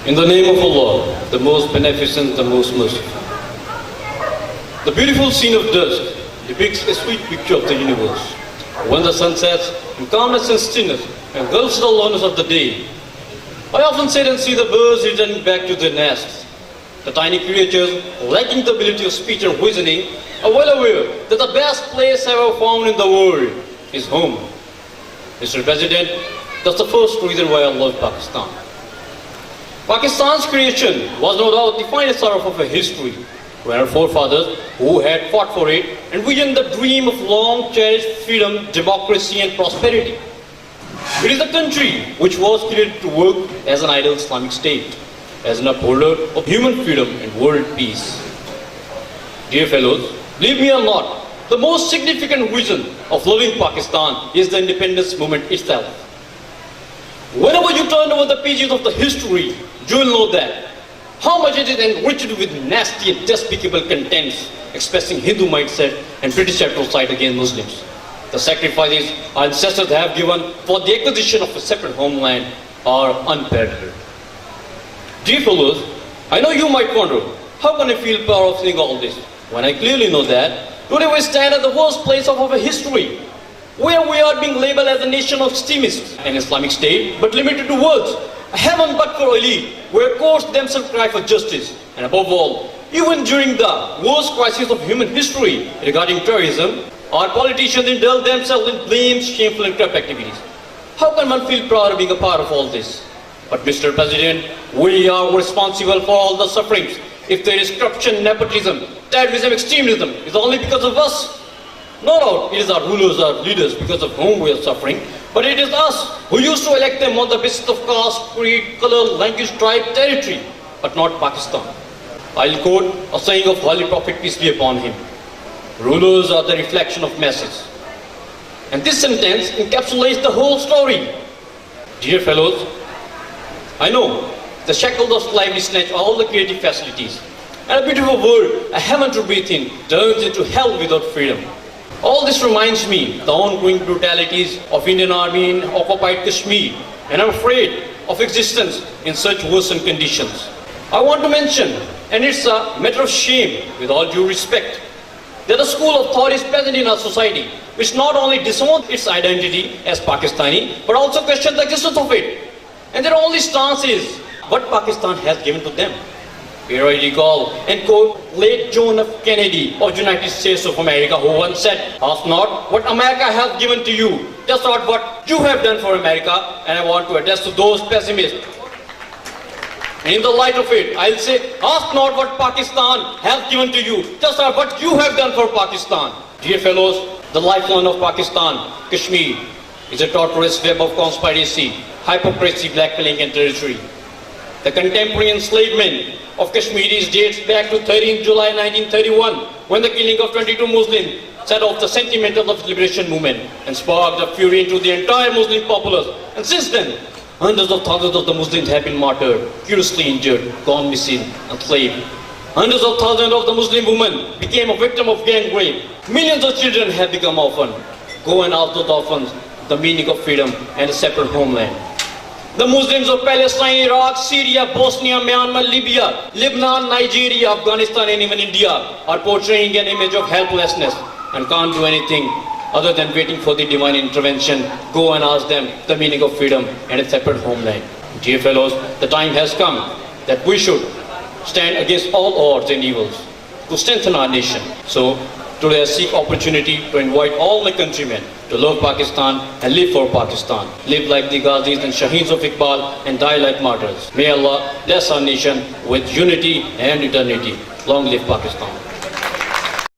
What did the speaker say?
In the name of Allah, the most beneficent, the most merciful. The beautiful scene of dusk depicts a sweet picture of the universe. When the sun sets in calmness and stillness and gulfs the loneliness of the day, I often sit and see the birds returning back to their nests. The tiny creatures, lacking the ability of speech and reasoning, are well aware that the best place ever found in the world is home. Mr. President, that's the first reason why I love Pakistan. Pakistan's creation was no doubt the finest hour of a history, where our forefathers who had fought for it envisioned the dream of long-cherished freedom, democracy and prosperity. It is a country which was created to work as an ideal Islamic state, as an upholder of human freedom and world peace. Dear fellows, believe me or not, the most significant reason of loving Pakistan is the independence movement itself. Whenever you turn over the pages of the history, you will know that how much it is enriched with nasty and despicable contents expressing Hindu mindset and British atrocide against Muslims. The sacrifices our ancestors have given for the acquisition of a separate homeland are unparalleled. Dear fellows, I know you might wonder, how can I feel proud of seeing all this, when I clearly know that today we stand at the worst place of our history, where we are being labeled as a nation of extremists, an Islamic state, but limited to words, a heaven but for elite, where courts themselves cry for justice, and above all, even during the worst crisis of human history regarding terrorism, our politicians indulge themselves in blames, shameful and corrupt activities. How can one feel proud of being a part of all this? But Mr. President, we are responsible for all the sufferings. If there is corruption, nepotism, terrorism, extremism, it's only because of us. No doubt, it is our rulers, our leaders, because of whom we are suffering, but it is us who used to elect them on the basis of caste, creed, color, language, tribe, territory, but not Pakistan. I'll quote a saying of Holy Prophet, peace be upon him. Rulers are the reflection of masses. And this sentence encapsulates the whole story. Dear fellows, I know the shackles of slavery snatch all the creative facilities, and a beautiful world, a heaven to breathe in, turns into hell without freedom. All this reminds me the ongoing brutalities of Indian army in occupied Kashmir, and I'm afraid of existence in such worsened conditions. I want to mention, and it's a matter of shame, with all due respect, that a school of thought is present in our society, which not only disowns its identity as Pakistani, but also questions the existence of it. And their only stance is what Pakistan has given to them. Here I recall and quote late John F. Kennedy of United States of America, who once said, "Ask not what America has given to you, just not what you have done for America." And I want to address to those pessimists. In the light of it, I'll say, ask not what Pakistan has given to you, just not what you have done for Pakistan. Dear fellows, the lifeline of Pakistan, Kashmir, is a tortuous web of conspiracy, hypocrisy, blackmailing and territory. The contemporary enslavement of Kashmiris dates back to 13 July 1931, when the killing of 22 Muslims set off the sentiment of the liberation movement and sparked a fury into the entire Muslim populace. And since then, hundreds of thousands of the Muslims have been martyred, curiously injured, gone missing, enslaved. Hundreds of thousands of the Muslim women became a victim of gang rape. Millions of children have become orphans. Go and ask those orphans the meaning of freedom and a separate homeland. The Muslims of Palestine, Iraq, Syria, Bosnia, Myanmar, Libya, Lebanon, Nigeria, Afghanistan and even India are portraying an image of helplessness and can't do anything other than waiting for the divine intervention. Go and ask them the meaning of freedom and a separate homeland. Dear fellows, the time has come that we should stand against all odds and evils to strengthen our nation. So today I seek opportunity to invite all my countrymen to love Pakistan and live for Pakistan. Live like the Ghazis and Shaheeds of Iqbal and die like martyrs. May Allah bless our nation with unity and eternity. Long live Pakistan.